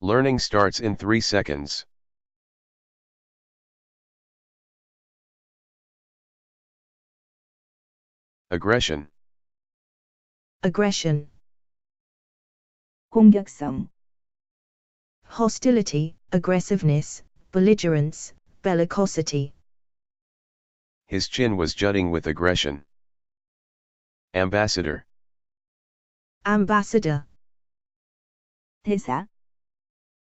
Learning starts in 3 seconds. Aggression. aggression, 공격성, hostility, aggressiveness, belligerence, bellicosity. His chin was jutting with aggression. Ambassador. Ambassador, 대사,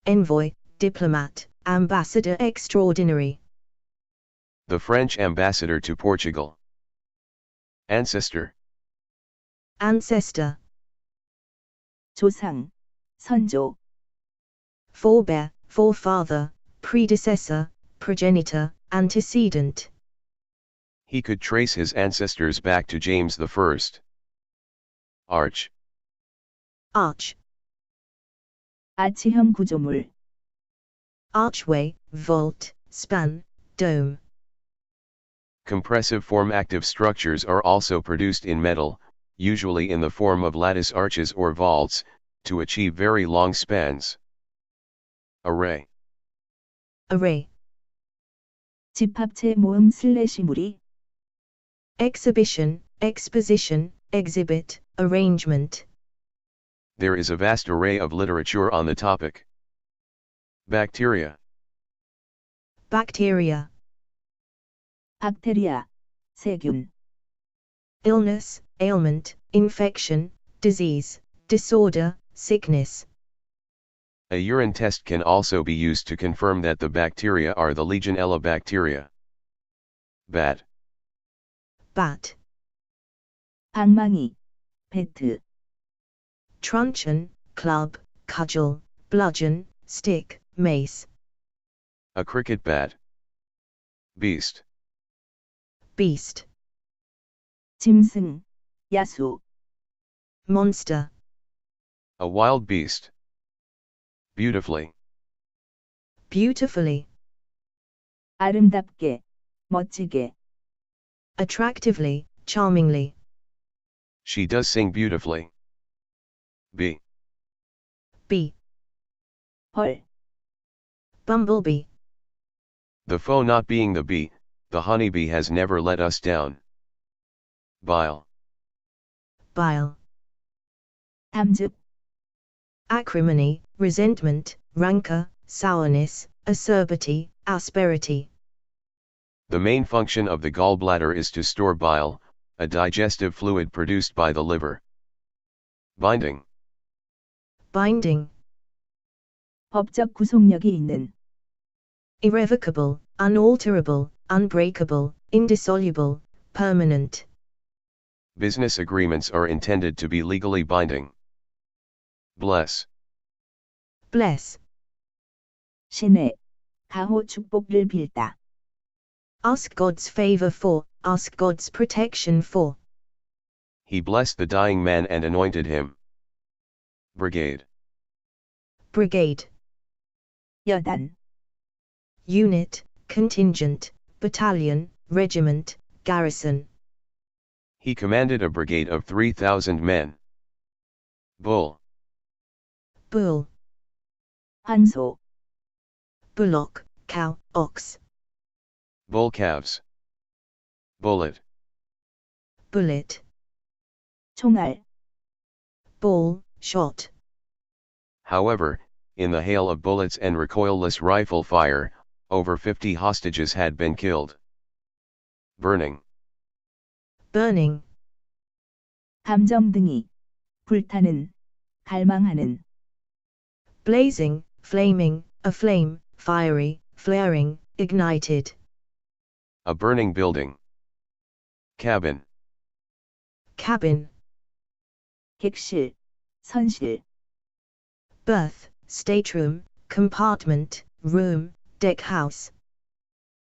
envoy, diplomat, ambassador extraordinary. The French ambassador to Portugal. Ancestor. Ancestor, 조상, 선조, forebear, forefather, predecessor, progenitor, antecedent. He could trace his ancestors back to James I. Arch. Arch, 아치형 구조물, archway, vault, span, dome. Compressive form active structures are also produced in metal, usually in the form of lattice arches or vaults, to achieve very long spans. Array. Array, 집합체 모음 / 무리, exhibition, exposition, exhibit, arrangement. There is a vast array of literature on the topic. Bacteria. Bacteria, 박테리아, 세균, illness, ailment, infection, disease, disorder, sickness. A urine test can also be used to confirm that the bacteria are the Legionella bacteria. Bat. Bat, 방망이, 배트, truncheon, club, cudgel, bludgeon, stick, mace. A cricket bat. Beast. Beast, 짐승, 야수, monster, A wild beast. Beautifully. beautifully, 아름답게, 멋지게, attractively, charmingly. She does sing beautifully. Bee. Bee, 벌, bumblebee, The foe not being the bee, the honeybee has never let us down. Bile. bile, 탐즙, acrimony, resentment, rancor, sourness, acerbity, asperity. The main function of the gallbladder is to store bile, a digestive fluid produced by the liver. Binding. Binding, 법적 구속력이 있는, irrevocable, unalterable, unbreakable, indissoluble, permanent. Business agreements are intended to be legally binding. Bless. Bless, 신의, 가호 축복을 빌다, ask God's favor for, ask God's protection for. He blessed the dying man and anointed him. Brigade. Brigade, 여단, unit, contingent, battalion, regiment, garrison. He commanded a brigade of 3,000 men. Bull. Bull, 환소, bullock, cow, ox. Bull calves. Bullet. Bullet, 총알, ball, shot. However, in the hail of bullets and recoilless rifle fire, over 50 hostages had been killed. Burning. Burning, 감정등이, 불타는, 갈망하는, blazing, flaming, aflame, fiery, flaring, ignited. A burning building. Cabin. Cabin, 객실, 선실, berth, stateroom, compartment, room, deck house.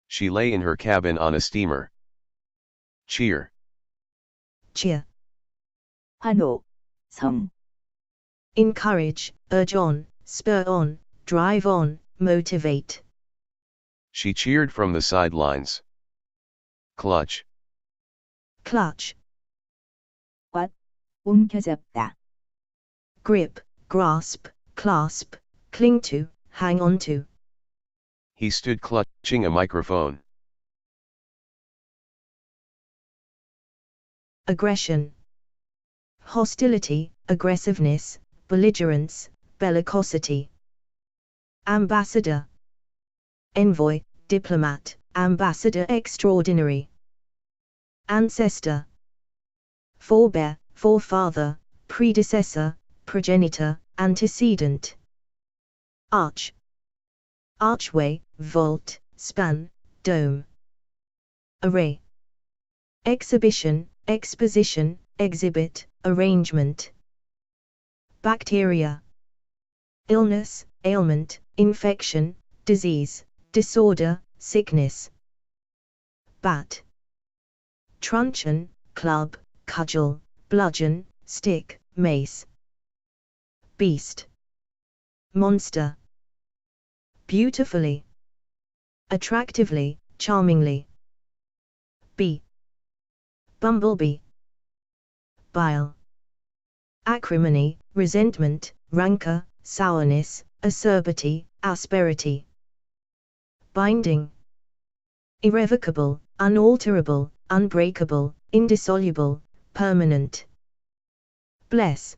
She lay in her cabin on a steamer. Cheer. Cheer, 환호, 성, encourage, urge on, spur on, drive on, motivate. She cheered from the sidelines. Clutch. Clutch, 움켜잡다, grip, grasp, clasp, cling to, hang on to. He stood clutching a microphone. Aggression. Hostility, aggressiveness, belligerence, bellicosity. Ambassador. Envoy, diplomat, ambassador extraordinary. Ancestor. Forebear, forefather, predecessor, progenitor, antecedent. Arch. Archway, vault, span, dome. Array. Exhibition, exposition, exhibit, arrangement. Bacteria. Illness, ailment, infection, disease, disorder, sickness. Bat. Truncheon, club, cudgel, bludgeon, stick, mace. Beast. Monster. Beautifully. Attractively, charmingly. Bee. Bumblebee. Bile. Acrimony, resentment, rancor, sourness, acerbity, asperity. Binding. Irrevocable, unalterable, unbreakable, indissoluble, permanent. Bless.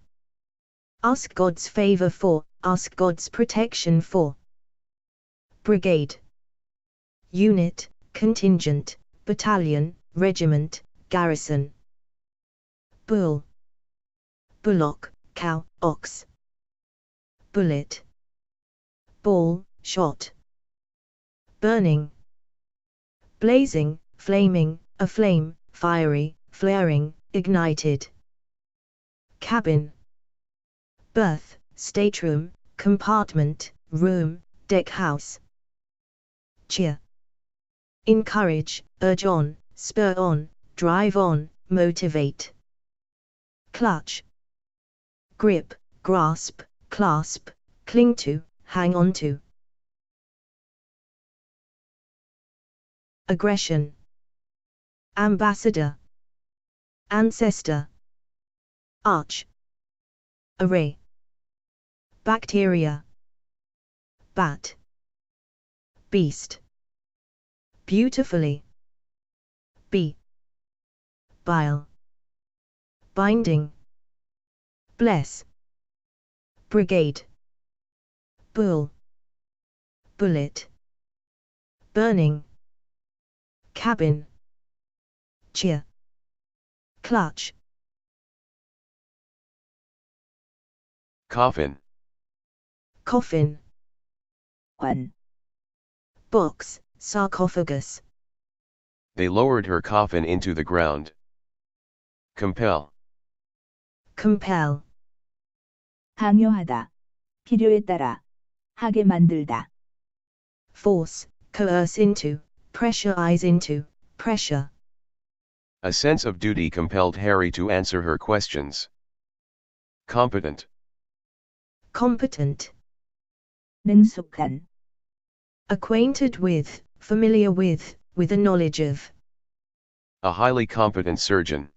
Ask God's favor for, ask God's protection for. Brigade. Unit, contingent, battalion, regiment, garrison. Bull. Bullock, cow, ox. Bullet. Ball, shot. Burning. Blazing, flaming, aflame, fiery, flaring, ignited. Cabin. Berth, stateroom, compartment, room, deck house. Cheer. Encourage, urge on, spur on, drive on, motivate. Clutch. Grip, grasp, clasp, cling to, hang on to. Aggression. Ambassador. Ancestor. Arch. Array. Bacteria. Bat. Beast. Beautifully. Bee. Bile. Binding. Bless. Brigade. Bull. Bullet. Burning. Cabin. Cheer. Clutch. Coffin. Coffin. 관, Box, sarcophagus. They lowered her coffin into the ground. Compel. Compel. 강요하다, 필요에 따라, 하게 만들다. Force, coerce into, pressurize into, pressure. A sense of duty compelled Harry to answer her questions. Competent. Competent. 능숙한, Acquainted with, familiar with a knowledge of. A highly competent surgeon.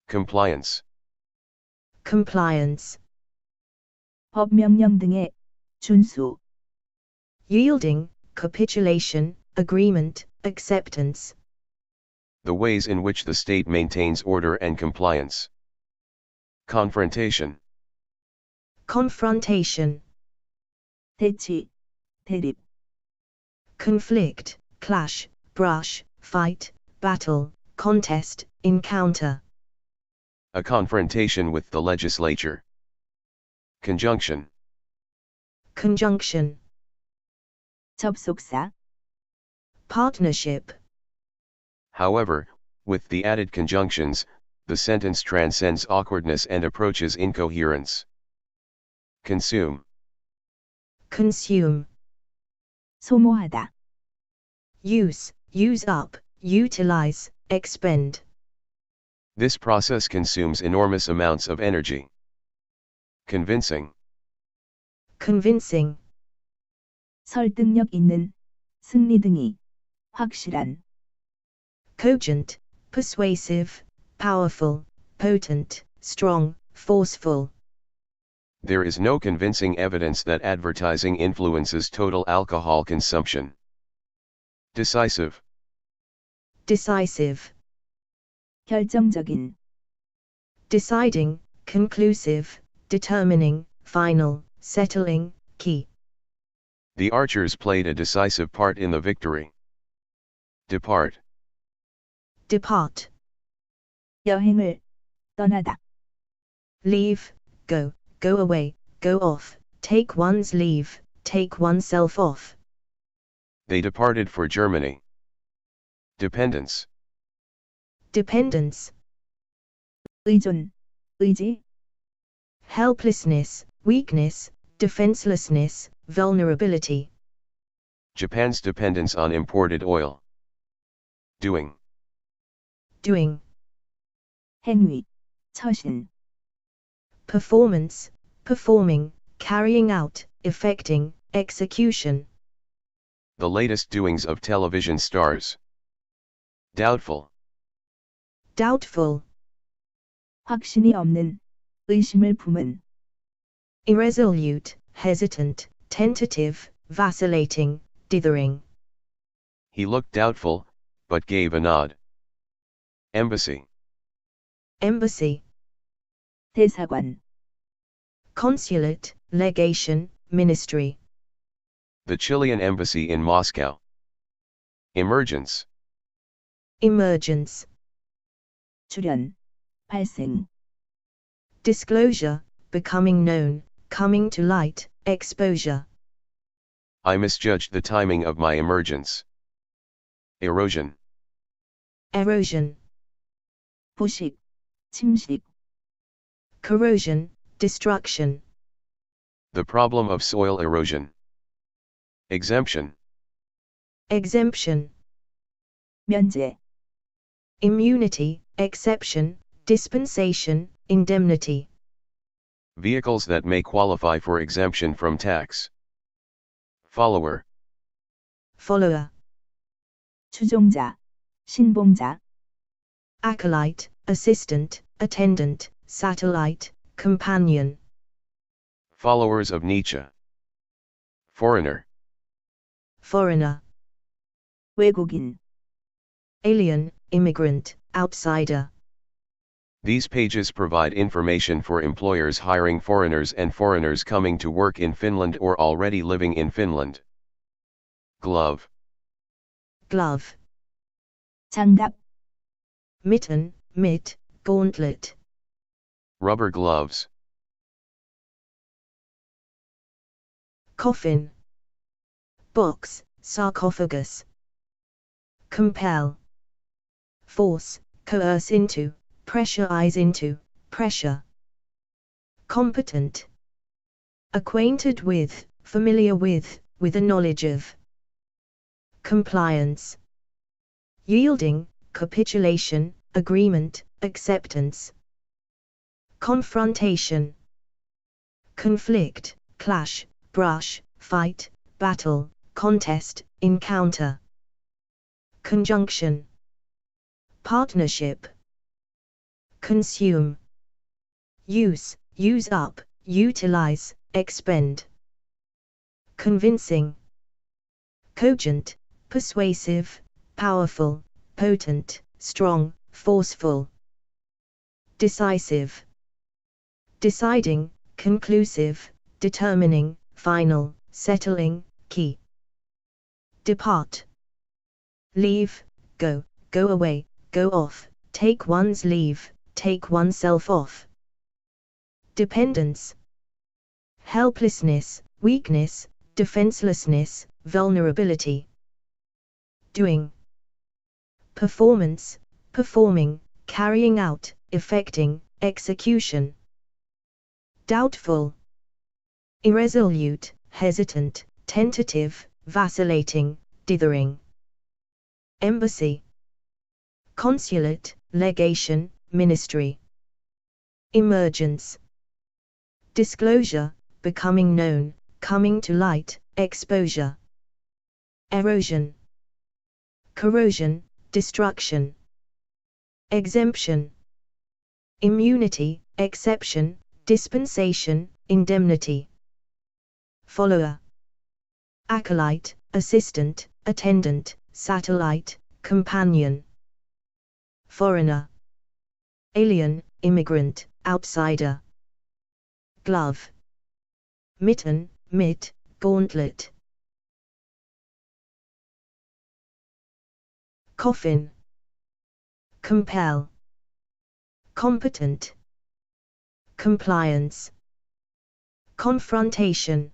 Compliance. Compliance. 법명령 등의 준수, Yielding, capitulation, agreement, acceptance. The ways in which the state maintains order and compliance. Confrontation. Confrontation. 대치, 대립, Conflict, clash, brush, fight, battle, contest, encounter. A confrontation with the legislature. Conjunction. Conjunction. 접속사, Partnership. However, with the added conjunctions, the sentence transcends awkwardness and approaches incoherence. Consume. Consume. 소모하다, Use, use up, utilize, expend. This process consumes enormous amounts of energy. Convincing. Convincing. 설득력 있는, 승리 등이, 확실한, Cogent, persuasive, powerful, potent, strong, forceful. There is no convincing evidence that advertising influences total alcohol consumption. Decisive. Decisive. 결정적인, Deciding, conclusive, determining, final, settling, key. The archers played a decisive part in the victory. Depart. Depart. 여행을 떠나다, Leave, go, go away, go off, take one's leave, take oneself off. They departed for Germany. Dependence. Dependence. 의존, 의지, Helplessness, weakness, defenselessness, vulnerability. Japan's dependence on imported oil. Doing. Doing. 행위, 처신, Performance, performing, carrying out, effecting, execution. The latest doings of television stars. Doubtful. Doubtful. 확신이 없는, 의심을 품은, Irresolute, hesitant, tentative, vacillating, dithering. He looked doubtful, but gave a nod. Embassy. Embassy. 대사관, Consulate, legation, ministry. The Chilean embassy in Moscow. Emergence. Emergence. 출현, 발생, Disclosure, becoming known, coming to light, exposure. I misjudged the timing of my emergence. Erosion. Erosion. 부식, 침식, Corrosion, destruction. The problem of soil erosion. Exemption. Exemption. 면제, Immunity, exception, dispensation, indemnity. Vehicles that may qualify for exemption from tax. Follower. Follower. 추종자, 신봉자, Acolyte, assistant, attendant, satellite, companion. Followers of Nietzsche. Foreigner. Foreigner. 외국인, Alien, immigrant, outsider. These pages provide information for employers hiring foreigners and foreigners coming to work in Finland or already living in Finland. Glove. Glove. 장갑, Mitten, mitt, gauntlet. Rubber gloves. Coffin. Box, sarcophagus. Compel. Force, coerce into, pressurize into, pressure. Competent. Acquainted with, familiar with a knowledge of. Compliance. Yielding, capitulation, agreement, acceptance. Confrontation. Conflict, clash, brush, fight, battle, contest, encounter. Conjunction. Partnership. Consume. Use, use up, utilize, expend. Convincing. Cogent, persuasive, powerful, potent, strong, forceful. Decisive. Deciding, conclusive, determining, final, settling, key. Depart. Leave, go, go away, go off, take one's leave, take oneself off. Dependence. Helplessness, weakness, defenselessness, vulnerability. Doing. Performance, performing, carrying out, effecting, execution. Doubtful. Irresolute, hesitant, tentative, vacillating, dithering. Embassy. Consulate, legation, ministry. Emergence. Disclosure, becoming known, coming to light, exposure. Erosion. Corrosion, destruction. Exemption. Immunity, exception, dispensation, indemnity. Follower. Acolyte, assistant, attendant, satellite, companion. Foreigner. Alien, immigrant, outsider. Glove. Mitten, mitt, gauntlet. Coffin. Compel. Competent. Compliance. Confrontation.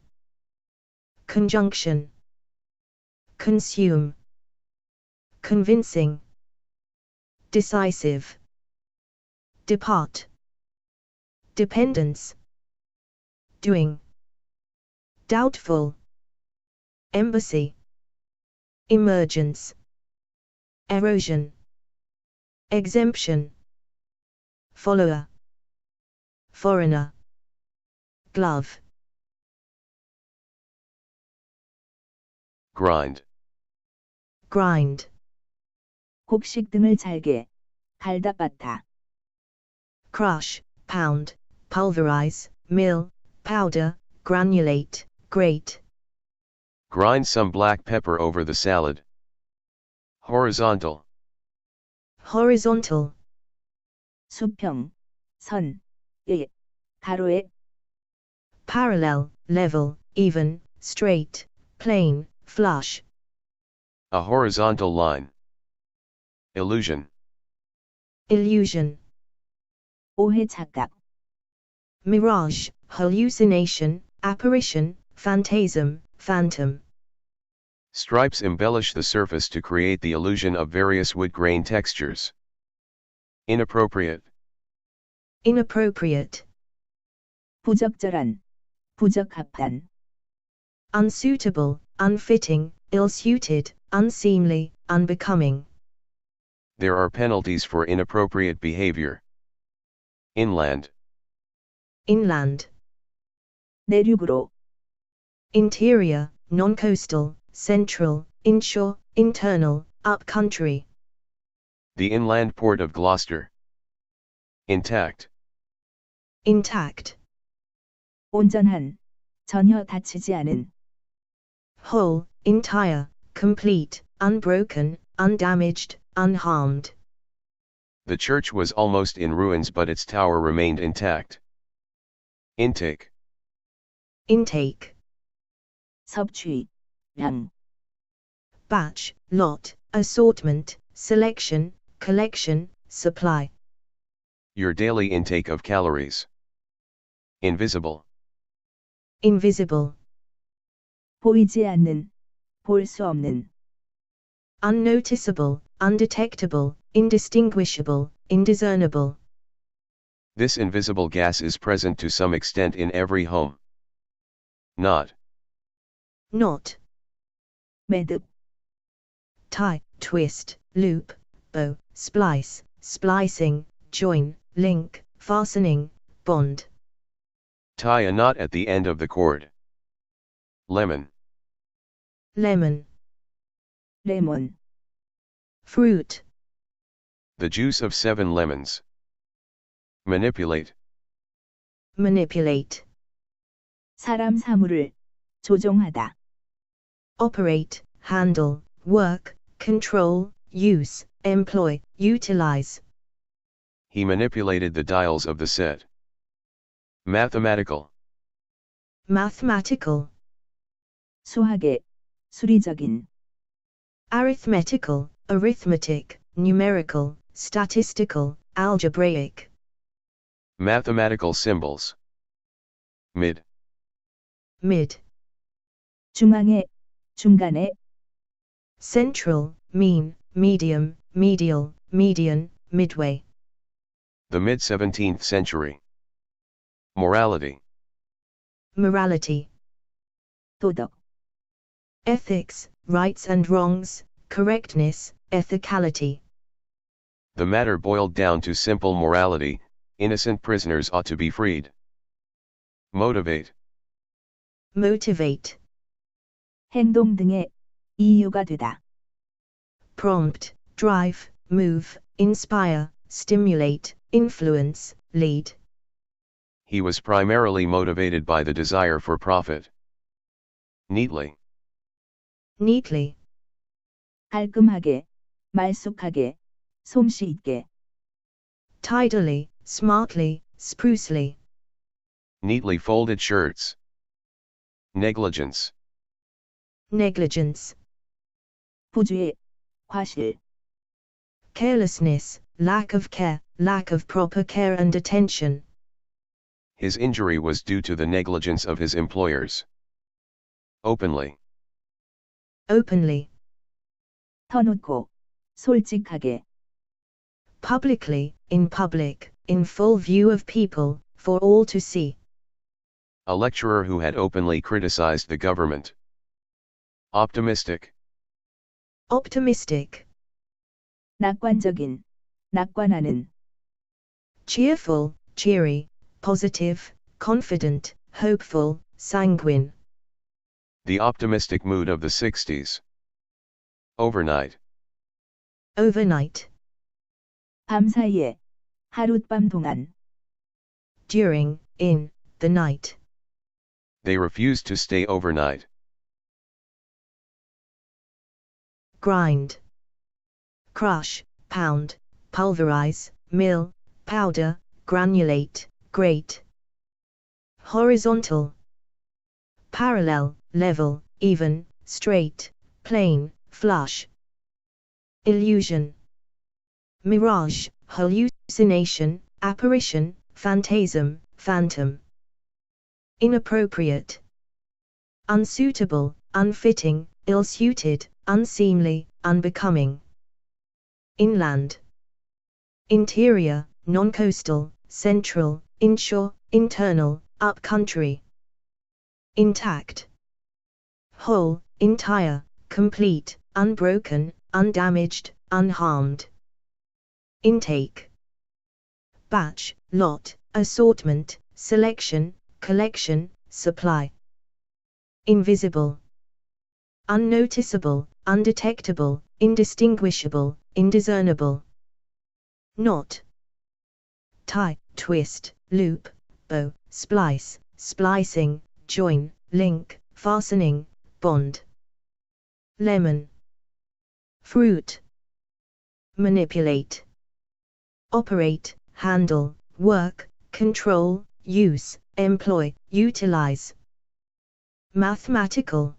Conjunction. Consume. Convincing. Decisive. Depart. Dependence. Doing. Doubtful. Embassy. Emergence. Erosion. Exemption. Follower. Foreigner. Glove. Grind. Grind. 곡식 등을 잘게, 갈다 빻다. Crush, pound, pulverize, mill, powder, granulate, grate. Grind some black pepper over the salad. Horizontal. Horizontal. 수평, 선, 일, 가로에. Parallel, level, even, straight, plain, flush. A horizontal line. Illusion. Illusion. 오해 착각. Mirage, hallucination, apparition, phantasm, phantom. Stripes embellish the surface to create the illusion of various wood grain textures. Inappropriate. Inappropriate. 부적절한, 부적합한. Unsuitable, unfitting, ill-suited, unseemly, unbecoming. There are penalties for inappropriate behavior. Inland. Inland. 내륙으로. Interior, non-coastal, central, inshore, internal, upcountry. The inland port of Gloucester. Intact. Intact. 온전한, 전혀 다치지 않은. Whole, entire, complete, unbroken, undamaged, unharmed. The church was almost in ruins but its tower remained intact. Intake. Intake. 섭취, 량. Batch, lot, assortment, selection, collection, supply. Your daily intake of calories. Invisible. Invisible. 보이지 않는, 볼 수 없는. Unnoticeable, undetectable, indistinguishable, indiscernible. This invisible gas is present to some extent in every home. Knot. Knot. 매듭. Tie, twist, loop, bow, splice, splicing, join, link, fastening, bond. Tie a knot at the end of the cord. Lemon. Lemon. 레몬. Fruit. The juice of 7 lemons. Manipulate. Manipulate. 사람 사물을, 조종하다. Operate, handle, work, control, use, employ, utilize. He manipulated the dials of the set. Mathematical. Mathematical. 수학의, 수리적인. Arithmetical, arithmetic, numerical, statistical, algebraic. Mathematical symbols. Mid. Mid. 중앙에, 중간에. Central, mean, medium, medial, median, midway. The mid-17th century. Morality. Morality. 도덕. Ethics, rights and wrongs, correctness, ethicality. The matter boiled down to simple morality: innocent prisoners ought to be freed. Motivate. Motivate. 행동 등의, 이유가 되다. Prompt, drive, move, inspire, stimulate, influence, lead. He was primarily motivated by the desire for profit. Neatly. Neatly. 깔끔하게, 말쑥하게, 솜씨 있게. Tidily, smartly, sprucely. Neatly folded shirts. Negligence. Negligence. 부주의, 과실. Carelessness, lack of care, lack of proper care and attention. His injury was due to the negligence of his employers. Openly. Openly. 터놓고, 솔직하게. Publicly, in public, in full view of people, for all to see. A lecturer who had openly criticized the government. Optimistic. Optimistic. 낙관적인, 낙관하는. Cheerful, cheery, positive, confident, hopeful, sanguine. The optimistic mood of the 60s. Overnight. Overnight. 밤 사이에, 하룻밤 동안. During, in, the night. They refused to stay overnight. Grind. Crush, pound, pulverize, mill, powder, granulate, grate. Horizontal. Parallel, level, even, straight, plain, flush. Illusion. Mirage, hallucination, apparition, phantasm, phantom. Inappropriate. Unsuitable, unfitting, ill-suited, unseemly, unbecoming. Inland. Interior, non-coastal, central, inshore, internal, upcountry. Intact. Whole, entire, complete, unbroken, undamaged, unharmed. Intake. Batch, lot, assortment, selection, collection, supply. Invisible. Unnoticeable, undetectable, indistinguishable, indiscernible. Knot. Tie, twist, loop, bow, splice, splicing, join, link, fastening, bond. Lemon. Fruit. Manipulate. Operate, handle, work, control, use, employ, utilize. Mathematical.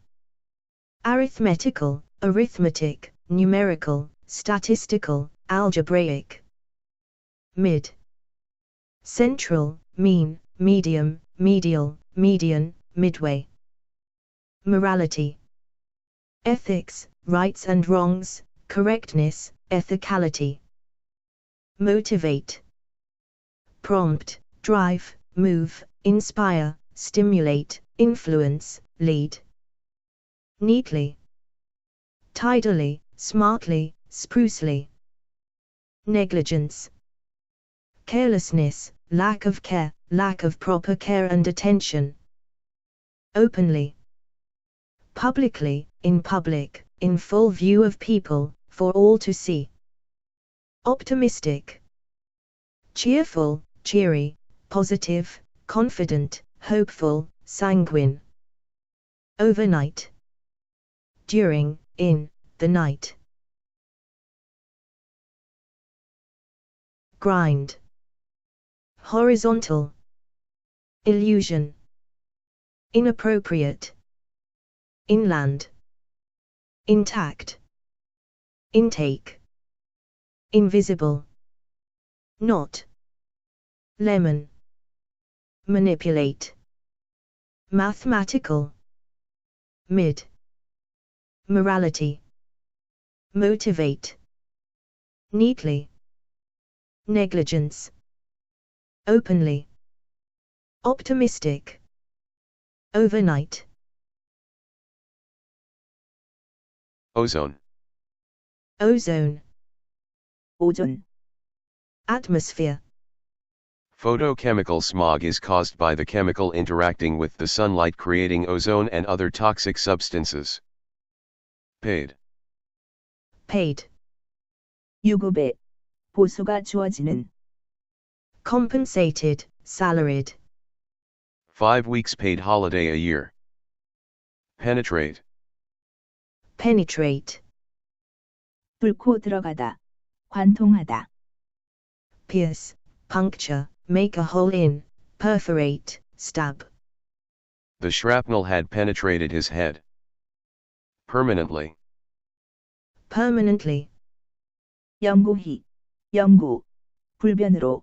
Arithmetical, arithmetic, numerical, statistical, algebraic. Mid. Central, mean, medium, medial, median, midway. Morality. Ethics, rights and wrongs, correctness, ethicality. Motivate. Prompt, drive, move, inspire, stimulate, influence, lead. Neatly. Tidily, smartly, sprucely. Negligence. Carelessness, lack of care, lack of proper care and attention. Openly. Publicly, in public, in full view of people, for all to see. Optimistic. Cheerful, cheery, positive, confident, hopeful, sanguine. Overnight. During, in, the night. Grind. Horizontal. Illusion. Inappropriate. Inland. Intact. Intake. Invisible. Knot. Lemon. Manipulate. Mathematical. Mid. Morality. Motivate. Neatly. Negligence. Openly. Optimistic. Overnight. Ozone. Ozone. 오존. Atmosphere. Photochemical smog is caused by the chemical interacting with the sunlight creating ozone and other toxic substances. Paid. Paid. 유급에, 보수가 주어지는. Compensated, salaried. 5 weeks paid holiday a year. Penetrate. penetrate, 뚫고 들어가다, 관통하다. pierce, puncture, make a hole in, perforate, stab. The shrapnel had penetrated his head. Permanently. permanently, 영구히, 영구, 불변으로.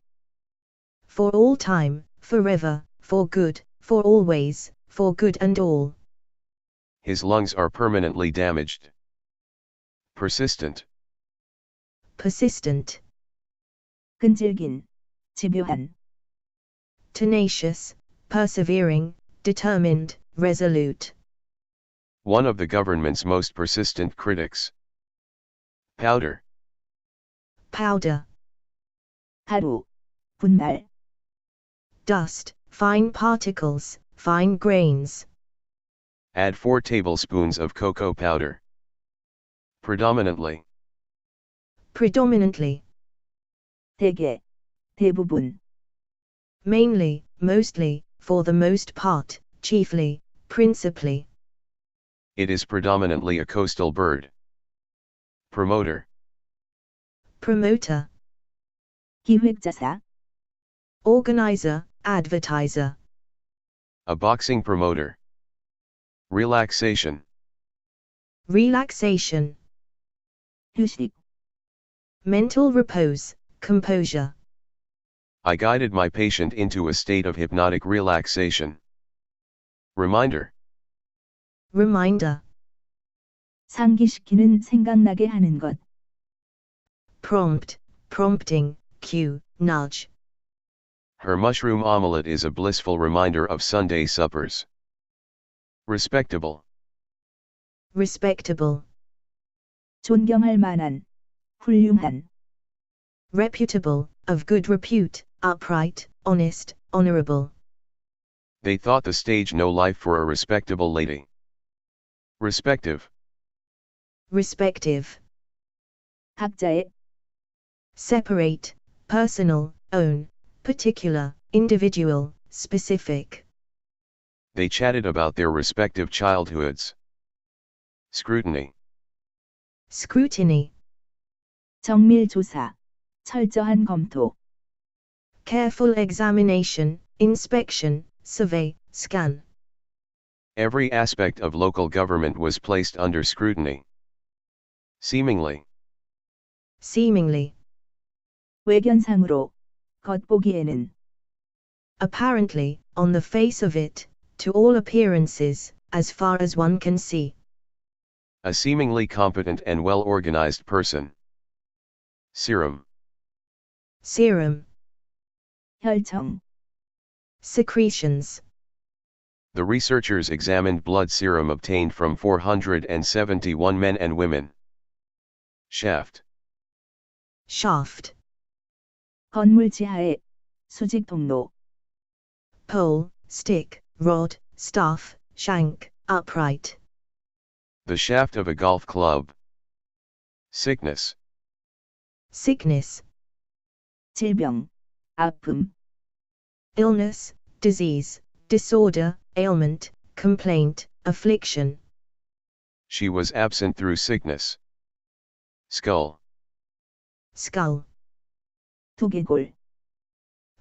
for all time, forever, for good, for always, for good and all. His lungs are permanently damaged. Persistent. persistent, 끈질긴, 집요한. tenacious, persevering, determined, resolute. One of the government's most persistent critics. Powder. powder, 하루, 분말. dust, fine particles, fine grains. Add 4 tablespoons of cocoa powder. Predominantly. predominantly, 대개, 대부분. mainly, mostly, for the most part, chiefly, principally. It is predominantly a coastal bird. Promoter. promoter, 기획자사, organizer, advertiser. A boxing promoter. Relaxation. relaxation, 휴식. mental repose, composure. I guided my patient into a state of hypnotic relaxation. Reminder. reminder, 상기시키는 생각나게 하는 것. prompt, prompting, cue, nudge. Her mushroom omelette is a blissful reminder of Sunday suppers. Respectable. respectable, 존경할 만한, 훌륭한. reputable, of good repute, upright, honest, honorable. They thought the stage no life for a respectable lady. Respective. respective, 각자의, separate, personal, own, particular, individual, specific. They chatted about their respective childhoods. Scrutiny. scrutiny, 정밀 조사, 철저한 검토. careful examination, inspection, survey, scan. Every aspect of local government was placed under scrutiny. Seemingly. seemingly, 외견상으로, 겉보기에는. apparently, on the face of it, to all appearances, as far as one can see. A seemingly competent and well-organized person. Serum. serum, 혈청, secretions. The researchers examined blood serum obtained from 471 men and women. Shaft. shaft, 건물 지하에, 수직 통로. pole, stick, rod, staff, shank, upright. The shaft of a golf club. Sickness. sickness, 질병, 아픔. illness, disease, disorder, ailment, complaint, affliction. She was absent through sickness. Skull. skull, 두개골.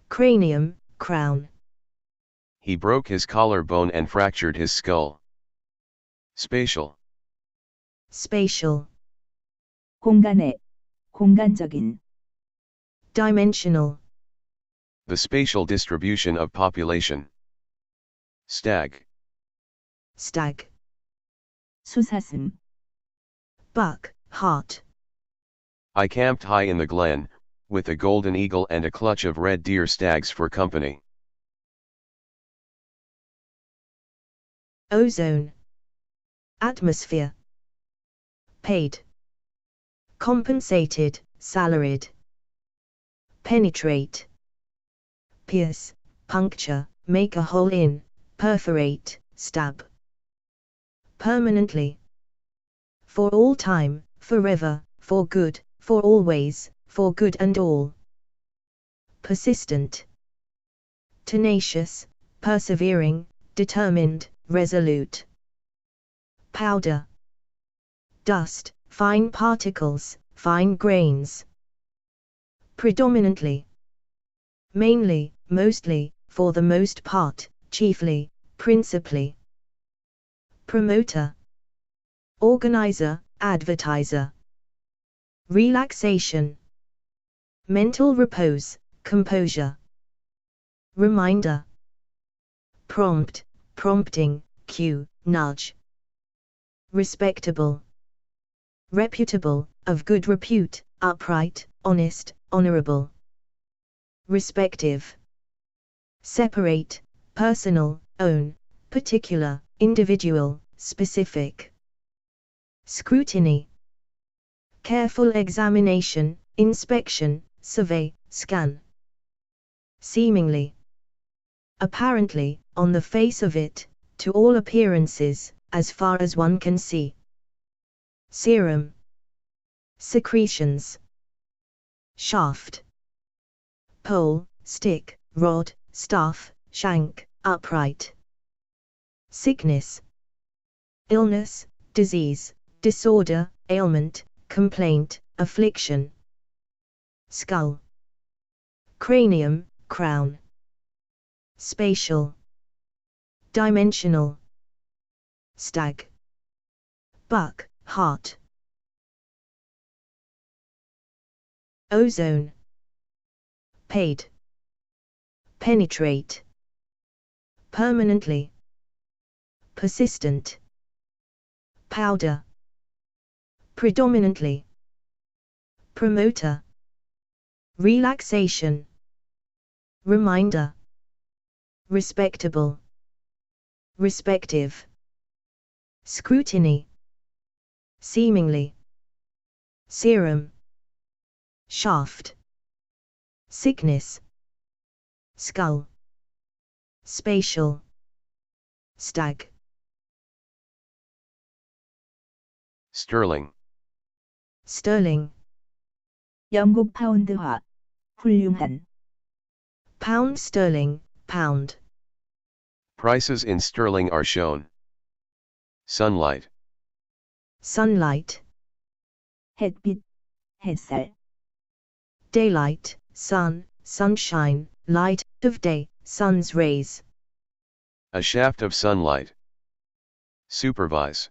cranium, crown. He broke his collarbone and fractured his skull. Spatial. spatial, 공간의, 공간적인. dimensional, The spatial distribution of population. Stag. stag, 수사슴. buck, hart. I camped high in the glen, with a golden eagle and a clutch of red deer stags for company. Ozone, atmosphere. Paid, compensated, salaried. Penetrate, pierce, puncture, make a hole in, perforate, stab. Permanently, for all time, forever, for good, for always, for good and all. Persistent, tenacious, persevering, determined, resolute. Powder. Dust, fine particles, fine grains. Predominantly. Mainly, mostly, for the most part, chiefly, principally. Promoter. Organizer, advertiser. Relaxation. Mental repose, composure. Reminder. Prompt, prompting, cue, nudge. Respectable. Reputable, of good repute, upright, honest, honorable. Respective. Separate, personal, own, particular, individual, specific. Scrutiny. Careful examination, inspection, survey, scan. Seemingly. Apparently, on the face of it, to all appearances, as far as one can see. Serum. Secretions. Shaft. Pole, stick, rod, staff, shank, upright. Sickness. Illness, disease, disorder, ailment, complaint, affliction. Skull. Cranium, crown. Spatial. Dimensional. Stag. Buck, heart. Ozone. Paid. Penetrate. Permanently. Persistent. Powder. Predominantly. Promoter. Relaxation. Reminder. Respectable. Respective. Scrutiny. Seemingly. Serum. Shaft. Sickness. Skull. Spatial. Stag. Sterling. Sterling. 영국 파운드화. 훌륭한. Pound sterling, pound. Prices in sterling are shown. Sunlight. Sunlight. 햇빛, 햇살. Daylight, sun, sunshine, light of day, sun's rays. A shaft of sunlight. Supervise.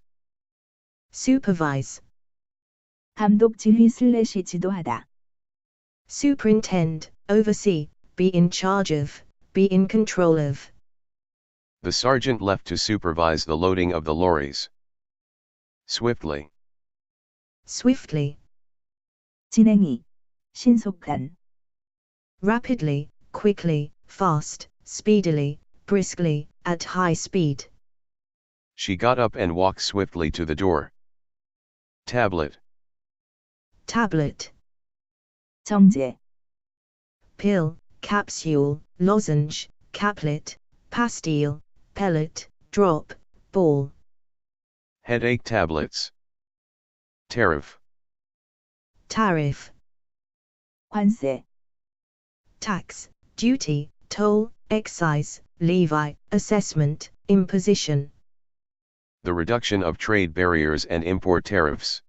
Supervise. 감독 지휘 / 지도하다. Superintend, oversee, be in charge of, be in control of. The sergeant left to supervise the loading of the lorries. Swiftly. Swiftly. 진행이, 신속한. Rapidly, quickly, fast, speedily, briskly, at high speed. She got up and walked swiftly to the door. Tablet. Tablet. 정제. Pill, capsule, lozenge, caplet, pastille, pellet, drop, ball. Headache tablets. Tariff. Tariff. 관세. Tax, duty, toll, excise, levy, assessment, imposition. The reduction of trade barriers and import tariffs.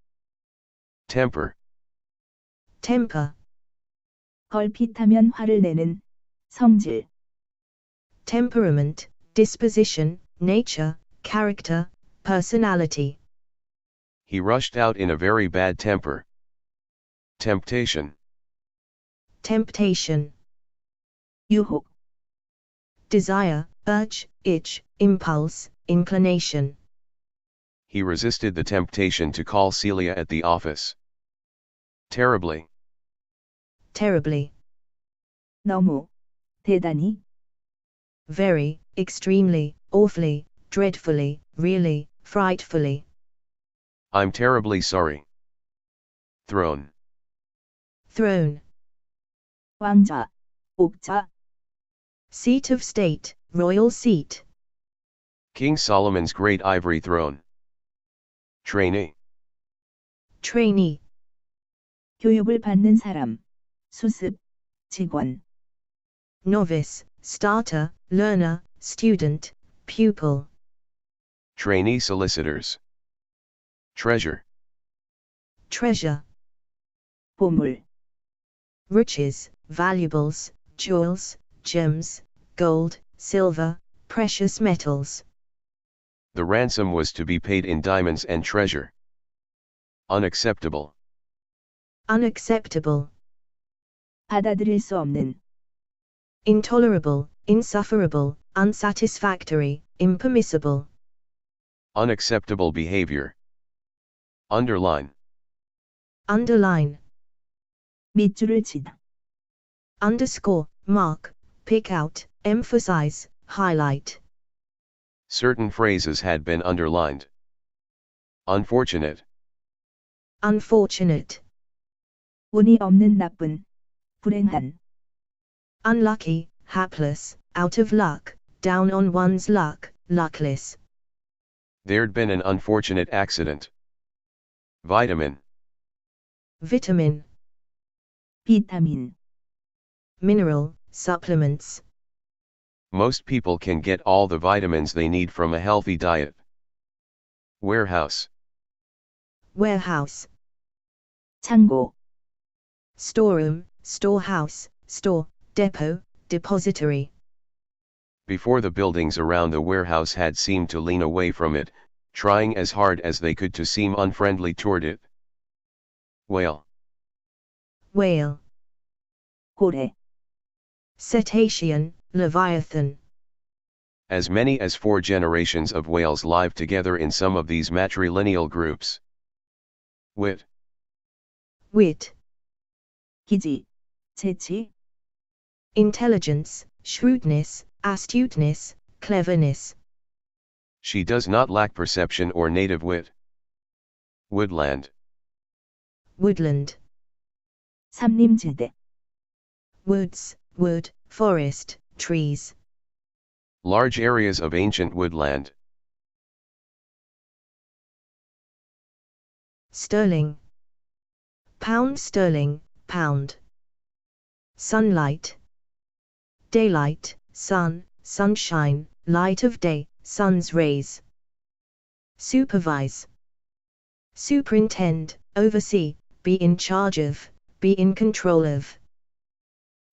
Temper. Temper. 걸핏하면 화를 내는. 성질. Temperament, disposition, nature, character, personality. He rushed out in a very bad temper. Temptation. Temptation. 유혹. Desire, urge, itch, impulse, inclination. He resisted the temptation to call Celia at the office. Terribly. Terribly. 너무. 대단히. Very, extremely, awfully, dreadfully, really, frightfully. I'm terribly sorry. Throne. Throne. 왕자. 옥자. Seat of state, royal seat. King Solomon's great ivory throne. Trainee. Trainee. 교육을 받는 사람. 수습. 직원. Novice, starter, learner, student, pupil. Trainee solicitors. Treasure. Treasure. 보물, Riches, valuables, jewels, gems, gold, silver, precious metals. The ransom was to be paid in diamonds and treasure. Unacceptable. Unacceptable. 받아들일 수 없는, Intolerable, insufferable, unsatisfactory, impermissible. Unacceptable behavior. Underline. Underline. 밑줄을 치다, Underscore, mark, pick out, emphasize, highlight. Certain phrases had been underlined. Unfortunate. Unfortunate. 운이 없는 나쁜, 불행한, Unlucky, hapless, out of luck, down on one's luck, luckless. There'd been an unfortunate accident. Vitamin. Vitamin. 비타민, Mineral, supplements. Most people can get all the vitamins they need from a healthy diet. Warehouse. Warehouse. 창고, Storeroom, storehouse, store, depot, depository. Before, the buildings around the warehouse had seemed to lean away from it, trying as hard as they could to seem unfriendly toward it. Whale. Whale. 고래, Cetacean, leviathan. As many as 4 generations of whales live together in some of these matrilineal groups. Wit. Wit. 기지, 재치, Intelligence, shrewdness, astuteness, cleverness. She does not lack perception or native wit. Woodland. Woodland. 삼림지대, Woods, wood, forest, trees. Large areas of ancient woodland. Sterling. Pound sterling, pound. Sunlight. Daylight, sun, sunshine, light of day, sun's rays. Supervise. Superintend, oversee, be in charge of, be in control of.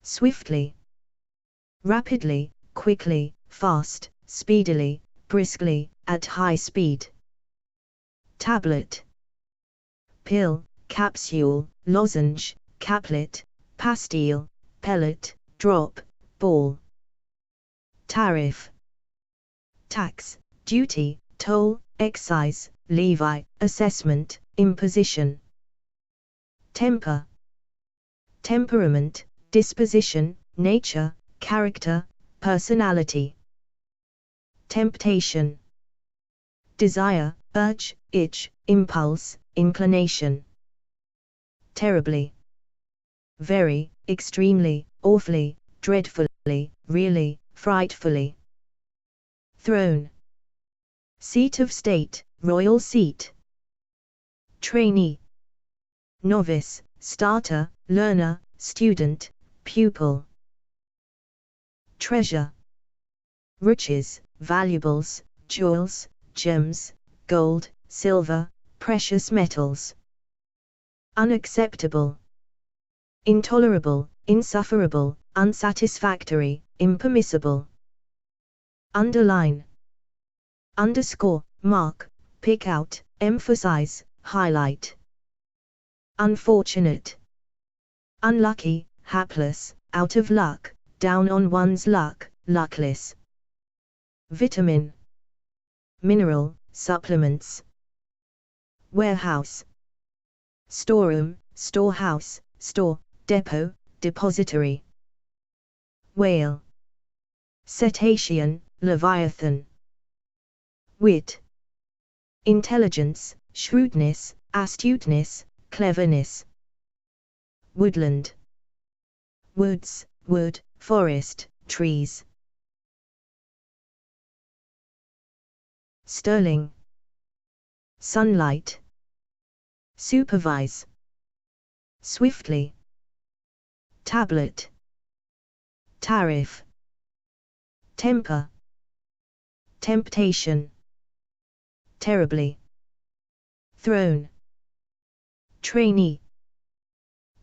Swiftly. Rapidly, quickly, fast, speedily, briskly, at high speed. Tablet. Pill, capsule, lozenge, caplet, pastille, pellet, drop, ball. Tariff. Tax, duty, toll, excise, levy, assessment, imposition. Temper. Temperament, disposition, nature, character, personality. Temptation. Desire, urge, itch, impulse, inclination. Terribly. Very, extremely, awfully, dreadfully, really, frightfully. Throne. Seat of state, royal seat. Trainee. Novice, starter, learner, student, pupil. Treasure. Riches, valuables, jewels, gems, gold, silver, precious metals. Unacceptable. Intolerable, insufferable, unsatisfactory, impermissible. Underline. Underscore, mark, pick out, emphasize, highlight. Unfortunate. Unlucky, hapless, out of luck, down on one's luck, luckless. Vitamin. Mineral, supplements. Warehouse. Storeroom, storehouse, store, depot, depository. Whale. Cetacean, leviathan. Wit. Intelligence, shrewdness, astuteness, cleverness. Woodland. Woods, wood, forest, trees. Sterling. Sunlight. Supervise. Swiftly. Tablet. Tariff. Temper, temptation, terribly, throne, trainee,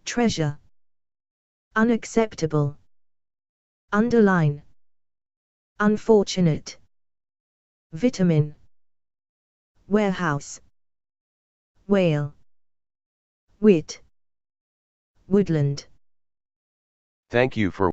treasure, unacceptable, underline, unfortunate, vitamin, warehouse, whale, wit, woodland. Thank you for